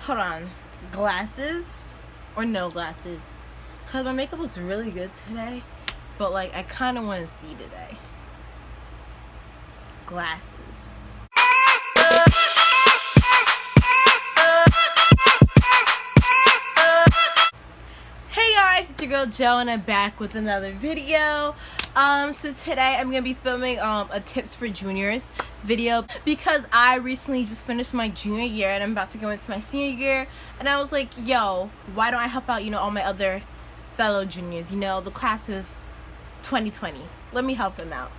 hold on, glasses or no glasses? Because my makeup looks really good today, but like I kind of want to see today. Glasses. Hey guys, it's your girl Joanna back with another video. So today I'm gonna be filming a tips for juniors video because I recently just finished my junior year and I'm about to go into my senior year, and I was like, yo, why don't I help out all my other fellow juniors, the class of 2020. Let me help them out.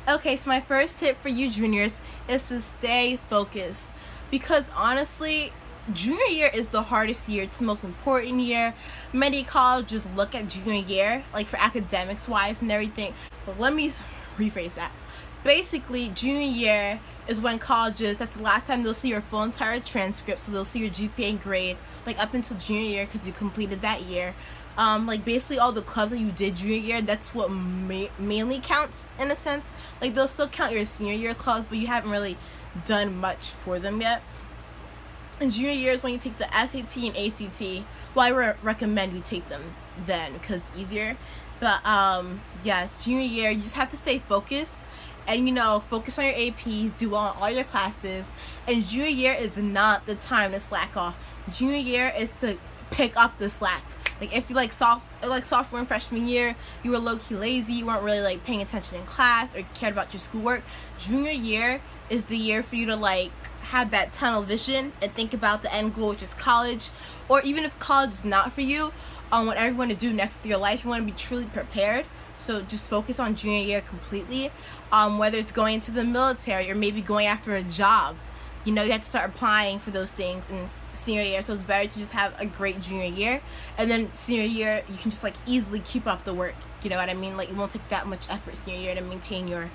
Okay, so my first tip for you juniors is to stay focused, because honestly, junior year is the hardest year. It's the most important year. Many colleges look at junior year like for academics wise and everything, but let me rephrase that. Basically, junior year is when colleges, that's the last time they'll see your full entire transcript, so they'll see your GPA and grade like up until junior year because you completed that year. Like basically all the clubs that you did junior year, that's what mainly counts in a sense. Like they'll still count your senior year clubs, but you haven't really done much for them yet. And junior year is when you take the SAT and ACT. Well, I recommend you take them then because it's easier. But yes, junior year, you just have to stay focused and focus on your APs, do well in all your classes. And junior year is not the time to slack off. Junior year is to pick up the slack. Like if you like sophomore and freshman year, you were low-key lazy, you weren't really like paying attention in class or cared about your schoolwork. Junior year is the year for you to like have that tunnel vision and think about the end goal, which is college. Or even if college is not for you, whatever you want to do next to your life, you want to be truly prepared. So just focus on junior year completely. Whether it's going into the military or maybe going after a job, you have to start applying for those things in senior year. So it's better to just have a great junior year, and then senior year you can just like easily keep up the work. You know what I mean? Like it won't take that much effort senior year to maintain your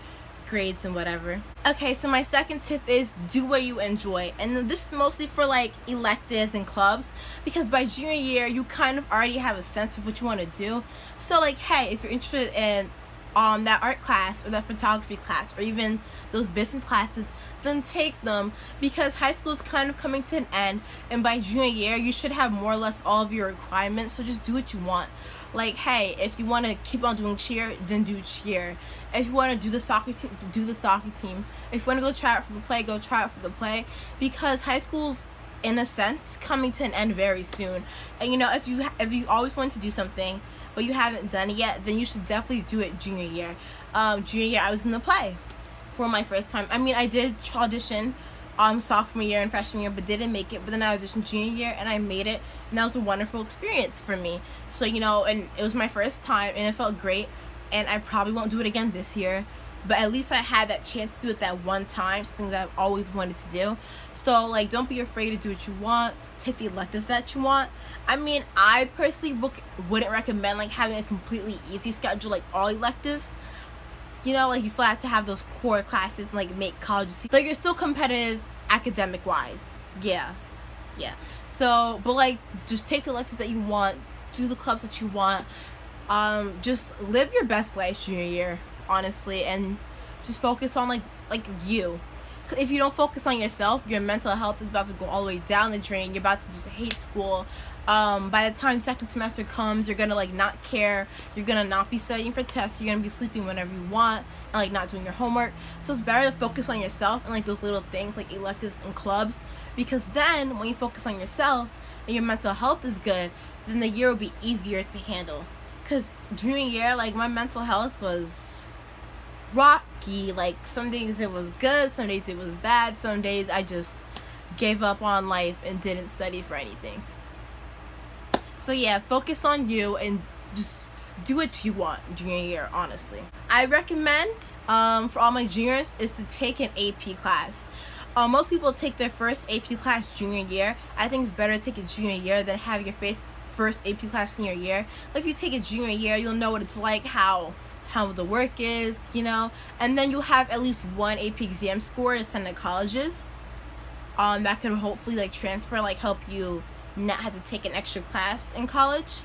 grades and whatever. Okay, so my second tip is do what you enjoy, and this is mostly for like electives and clubs, because by junior year you kind of already have a sense of what you want to do. So like, hey, if you're interested in that art class or that photography class or even those business classes, then take them, because high school is kind of coming to an end, and by junior year you should have more or less all of your requirements. So just do what you want. Like, hey, if you want to keep on doing cheer, then do cheer. If you want to do the soccer team, do the soccer team. If you want to go try out for the play, go try out for the play, because high school's in a sense coming to an end very soon. And if you always want to do something but you haven't done it yet, then you should definitely do it junior year. Junior year I was in the play for my first time. I mean, I did audition sophomore year and freshman year but didn't make it, but then I auditioned junior year and I made it, and that was a wonderful experience for me. So and it was my first time and it felt great, and I probably won't do it again this year, but at least I had that chance to do it that one time, something that I've always wanted to do. So like, don't be afraid to do what you want. Take the electives that you want. I mean, I personally wouldn't recommend like having a completely easy schedule like all electives. Like you still have to have those core classes and like make colleges like you're still competitive academic wise. Yeah. So but like, just take the electives that you want, do the clubs that you want. Just live your best life junior year, honestly, and just focus on like you. If you don't focus on yourself, your mental health is about to go all the way down the drain. You're about to just hate school. By the time second semester comes, you're gonna like not care. You're gonna not be studying for tests. You're gonna be sleeping whenever you want and like not doing your homework. So it's better to focus on yourself and like those little things like electives and clubs, because then when you focus on yourself and your mental health is good, then the year will be easier to handle. Because junior year, like my mental health was rocky. Like some days it was good, some days it was bad, some days I just gave up on life and didn't study for anything. So yeah, focus on you and just do what you want junior year, honestly. I recommend for all my juniors is to take an AP class. Most people take their first AP class junior year. I think it's better to take it junior year than have your first AP class senior year. Like if you take it junior year, you'll know what it's like, how the work is, and then you'll have at least one AP exam score to send to colleges. That could hopefully like transfer, like help you not have to take an extra class in college.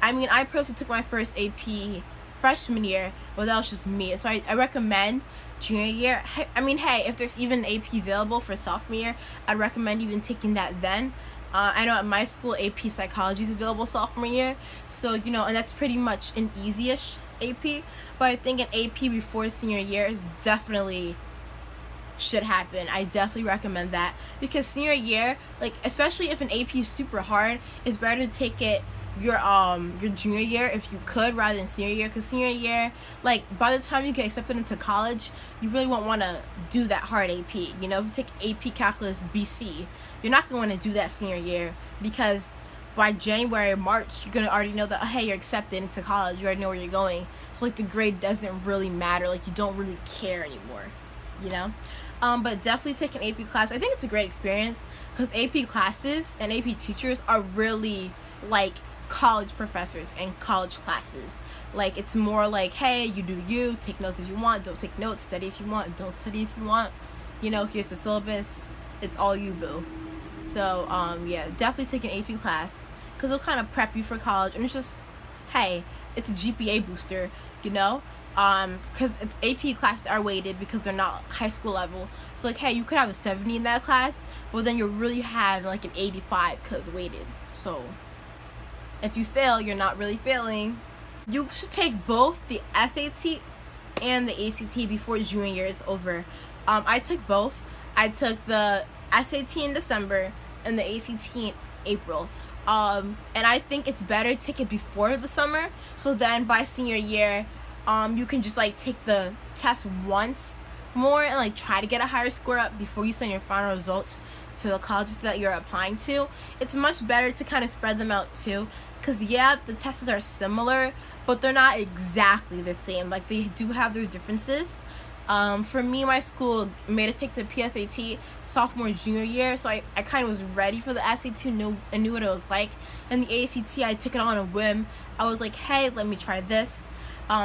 I mean, I personally took my first AP freshman year, but that was just me. So I recommend junior year. I mean, hey, if there's even an AP available for sophomore year, I'd recommend even taking that then. I know at my school AP Psychology is available sophomore year, so you know, and that's pretty much an easy-ish AP. But I think an AP before senior year is definitely should happen. I definitely recommend that, because senior year, like especially if an AP is super hard, it's better to take it your junior year if you could, rather than senior year, because senior year, like by the time you get accepted into college, you really won't want to do that hard AP. You know, if you take AP Calculus BC, you're not going to want to do that senior year, because by January or March you're going to already know that, hey, you're accepted into college, you already know where you're going, so like the grade doesn't really matter, like you don't really care anymore, you know. But definitely take an AP class. I think it's a great experience, because AP classes and AP teachers are really like college professors and college classes. Like it's more like, hey, you do you, take notes if you want, don't take notes, study if you want, don't study if you want. You know, here's the syllabus. It's all you, boo. So yeah, definitely take an AP class, because it'll kind of prep you for college, and it's just, hey, it's a GPA booster, you know. Because it's AP classes are weighted because they're not high school level. So like, hey, you could have a 70 in that class, but then you'll really have like an 85 because it's weighted. So if you fail, you're not really failing. You should take both the SAT and the ACT before junior year is over. I took both. I took the SAT in December and the ACT in April. And I think it's better to take it before the summer, so then by senior year, you can just like take the test once more and like try to get a higher score up before you send your final results to the colleges that you're applying to. It's much better to kind of spread them out too, because yeah, the tests are similar, but they're not exactly the same. Like they do have their differences. For me, my school made us take the PSAT sophomore junior year, so I kind of was ready for the SAT, knew what it was like. And the ACT, I took it on a whim. I was like, hey, let me try this.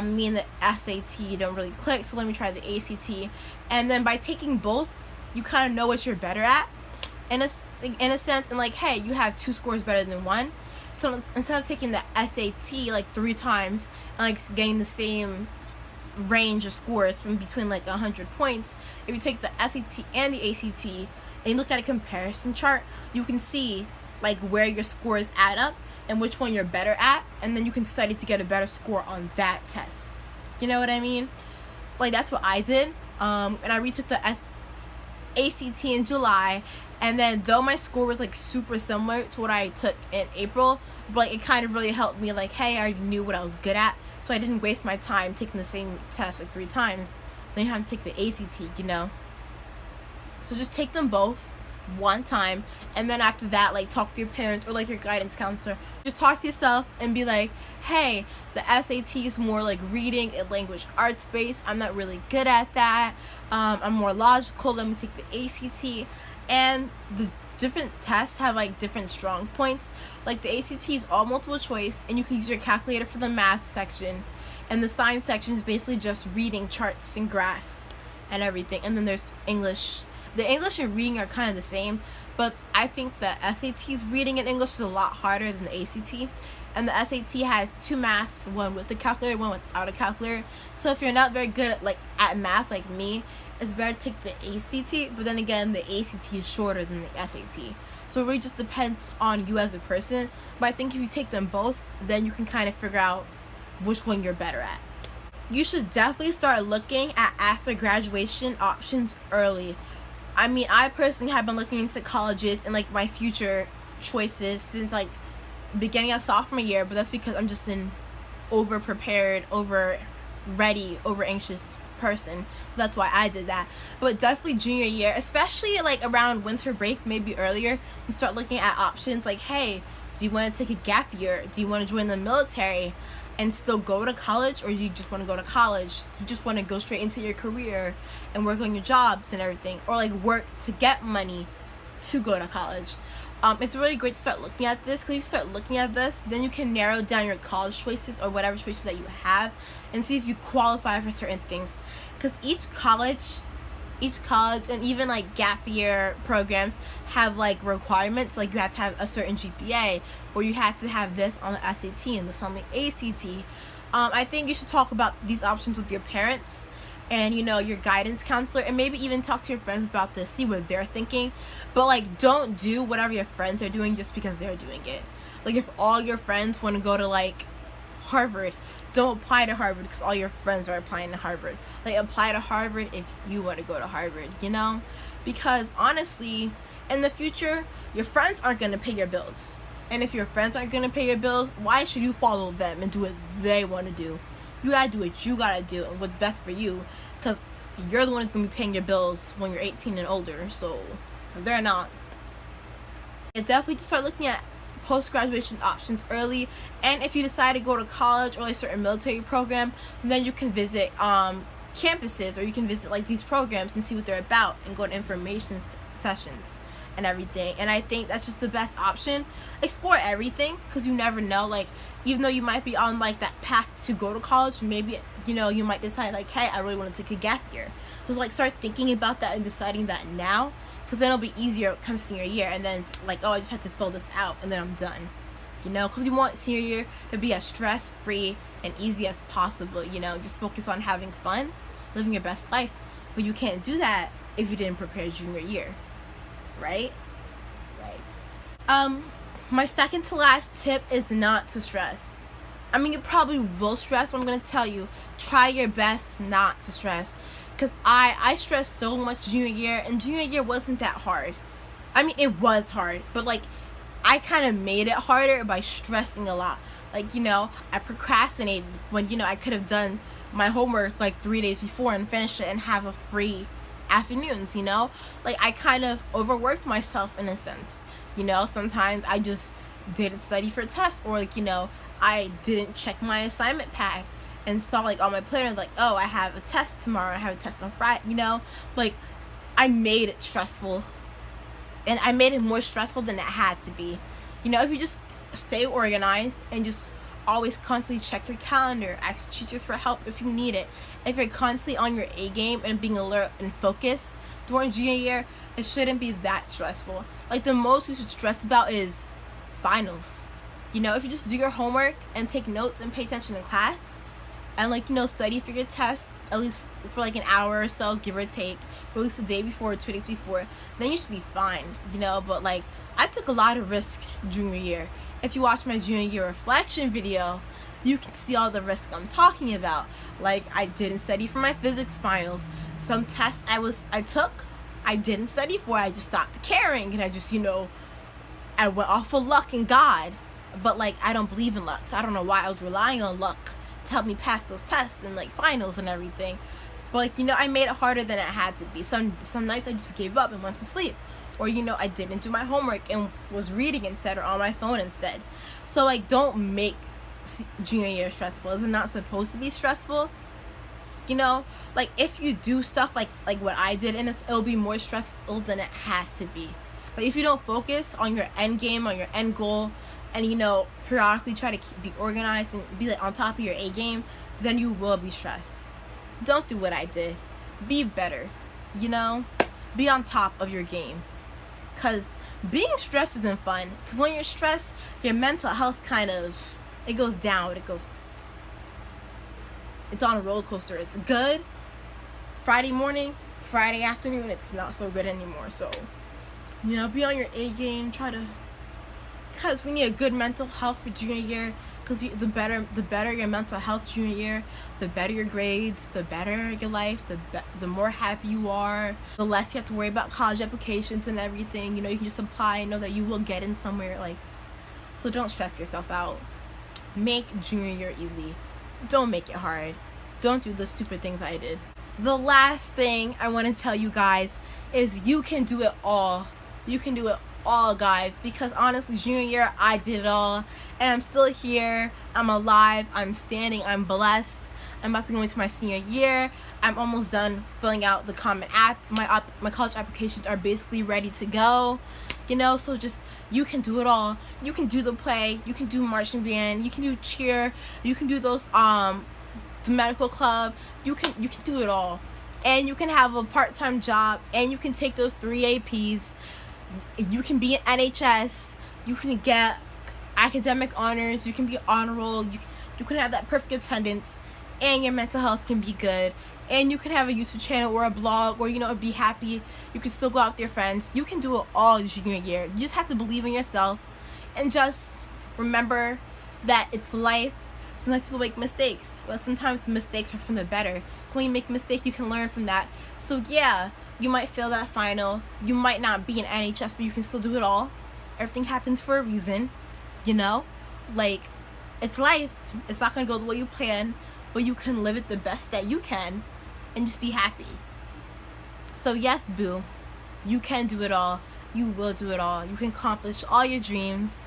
Me and the SAT don't really click, so let me try the ACT. And then by taking both, you kind of know what you're better at, in a sense, and like, hey, you have 2 scores better than 1. So instead of taking the SAT like 3 times and like getting the same range of scores from between like 100 points, if you take the SAT and the ACT and you look at a comparison chart, you can see like where your scores add up and which one you're better at, and then you can study to get a better score on that test. You know what I mean? Like that's what I did. And I retook the ACT in July, and then though my score was like super similar to what I took in April, but like, it kind of really helped me, like, hey, I already knew what I was good at, so I didn't waste my time taking the same test like 3 times. Then you have to take the ACT, you know. So just take them both one time, and then after that, like, talk to your parents or like your guidance counselor. Just talk to yourself and be like, hey, the SAT is more like reading and language arts based, I'm not really good at that. I'm more logical, let me take the ACT. And the different tests have like different strong points. Like the ACT is all multiple choice, and you can use your calculator for the math section, and the science section is basically just reading charts and graphs and everything. And then there's English. The English and reading are kind of the same, but I think the SAT's reading and English is a lot harder than the ACT. And the SAT has 2 maths, one with a calculator, one without a calculator. So if you're not very good at math like me, it's better to take the ACT. But then again, the ACT is shorter than the SAT. So it really just depends on you as a person. But I think if you take them both, then you can kind of figure out which one you're better at. You should definitely start looking at after graduation options early. I mean, I personally have been looking into colleges and like my future choices since like beginning of sophomore year, but that's because I'm just an over prepared, over ready, over anxious person. That's why I did that. But definitely junior year, especially like around winter break, maybe earlier, you start looking at options like, hey, do you want to take a gap year? Do you want to join the military and still go to college, or do you just want to go to college? You just want to go straight into your career and work on your jobs and everything, or like work to get money to go to college. It's really great to start looking at this, because if you start looking at this, then you can narrow down your college choices or whatever choices that you have and see if you qualify for certain things. Because each college and even like gap year programs have like requirements, like you have to have a certain GPA, or you have to have this on the SAT and this on the ACT. I think you should talk about these options with your parents and your guidance counselor, and maybe even talk to your friends about this, see what they're thinking. But like, don't do whatever your friends are doing just because they're doing it. Like, if all your friends want to go to like Harvard, don't apply to Harvard because all your friends are applying to Harvard. Like, apply to Harvard if you want to go to Harvard, because honestly, in the future, your friends aren't going to pay your bills. And if your friends aren't going to pay your bills, why should you follow them and do what they want to do? You gotta do what you gotta do and what's best for you, because you're the one who's gonna be paying your bills when you're 18 and older, so they're not. And definitely just start looking at post-graduation options early. And if you decide to go to college or like certain military program, then you can visit campuses, or you can visit like these programs and see what they're about and go to information sessions and everything. And I think that's just the best option. Explore everything, because you never know, like, even though you might be on like that path to go to college, maybe you might decide like, hey, I really want to take a gap year. So like, start thinking about that and deciding that now, because then it'll be easier come senior year, and then it's like, oh, I just have to fill this out and then I'm done, because you want senior year to be as stress free and easy as possible. Just focus on having fun, living your best life. But you can't do that if you didn't prepare junior year. Right? My second to last tip is not to stress. I mean, you probably will stress, but I'm going to tell you, try your best not to stress. Because I stressed so much junior year, and junior year wasn't that hard. I mean, it was hard, but like, I kind of made it harder by stressing a lot. Like, I procrastinated when, I could have done my homework like 3 days before and finish it and have a free afternoons. Like, I kind of overworked myself in a sense. Sometimes I just didn't study for tests, or like, I didn't check my assignment pad and saw like on my planner like, oh, I have a test tomorrow, I have a test on Friday. Like, I made it stressful, and I made it more stressful than it had to be. If you just stay organized and just always constantly check your calendar, ask teachers for help if you need it. If you're constantly on your A game and being alert and focused during junior year, it shouldn't be that stressful. Like, the most you should stress about is finals. If you just do your homework and take notes and pay attention in class, and like, study for your tests at least for like an hour or so, give or take, or at least the day before or 2 days before, then you should be fine. But like, I took a lot of risk junior year. If you watch my junior year reflection video, you can see all the risk I'm talking about. Like, I didn't study for my physics finals. Some tests I took, I didn't study for. I just stopped caring, and I just, I went off of luck and God. But like, I don't believe in luck, so I don't know why I was relying on luck to help me pass those tests and like finals and everything. But like, I made it harder than it had to be. Some nights I just gave up and went to sleep. Or, I didn't do my homework and was reading instead, or on my phone instead. So like, don't make junior year stressful. It's not supposed to be stressful. Like, if you do stuff like what I did, and it'll be more stressful than it has to be. Like, if you don't focus on your end game, on your end goal, and periodically try to be organized and be like on top of your A game, then you will be stressed. Don't do what I did. Be better. Be on top of your game. Because being stressed isn't fun. Because when you're stressed, your mental health it goes down. It's on a roller coaster. It's good Friday morning, Friday afternoon, it's not so good anymore. So, be on your A game. Because we need a good mental health for junior year. Because the better your mental health junior year, the better your grades, the better your life, the more happy you are, the less you have to worry about college applications and everything. You can just apply and know that you will get in somewhere. Like, so don't stress yourself out. Make junior year easy. Don't make it hard. Don't do the stupid things I did. The last thing I want to tell you guys is you can do it all. You can do it all, guys, because honestly, junior year, I did it all, and I'm still here. I'm alive. I'm standing. I'm blessed. I'm about to go into my senior year. I'm almost done filling out the Common App. My college applications are basically ready to go. So just, you can do it all. You can do the play. You can do marching band. You can do cheer. You can do those the medical club. You can do it all, and you can have a part-time job, and you can take those 3 APs. You can be an NHS. You can get academic honors. You can be honor roll. You can have that perfect attendance, and your mental health can be good, and you can have a YouTube channel or a blog, or be happy. You can still go out with your friends. You can do it all junior year. You just have to believe in yourself and just remember that it's life. Sometimes people make mistakes, but sometimes the mistakes are from the better. When you make a mistake, you can learn from that. So yeah, you might fail that final. You might not be in NHS, but you can still do it all. Everything happens for a reason, like, it's life. It's not gonna go the way you plan, but you can live it the best that you can and just be happy. So yes, boo, you can do it all. You will do it all. You can accomplish all your dreams.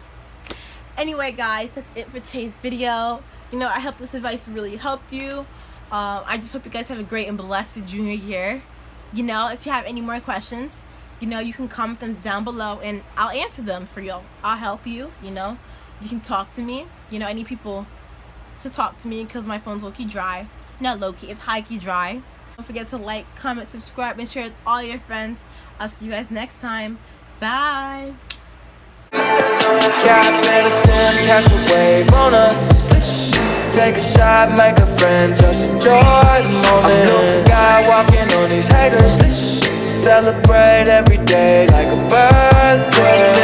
Anyway, guys, that's it for today's video. I hope this advice really helped you. I just hope you guys have a great and blessed junior year. If you have any more questions, you can comment them down below and I'll answer them for you. I'll help you. You can talk to me. I need people to talk to me because my phone's low-key dry. Not low-key, it's high-key dry. Don't forget to like, comment, subscribe, and share with all your friends. I'll see you guys next time. Bye. Captain a stem, catch a wave on us. Take a shot, make a friend, just enjoy the moment. I'm Luke Skywalking on these haters. Celebrate every day like a birthday.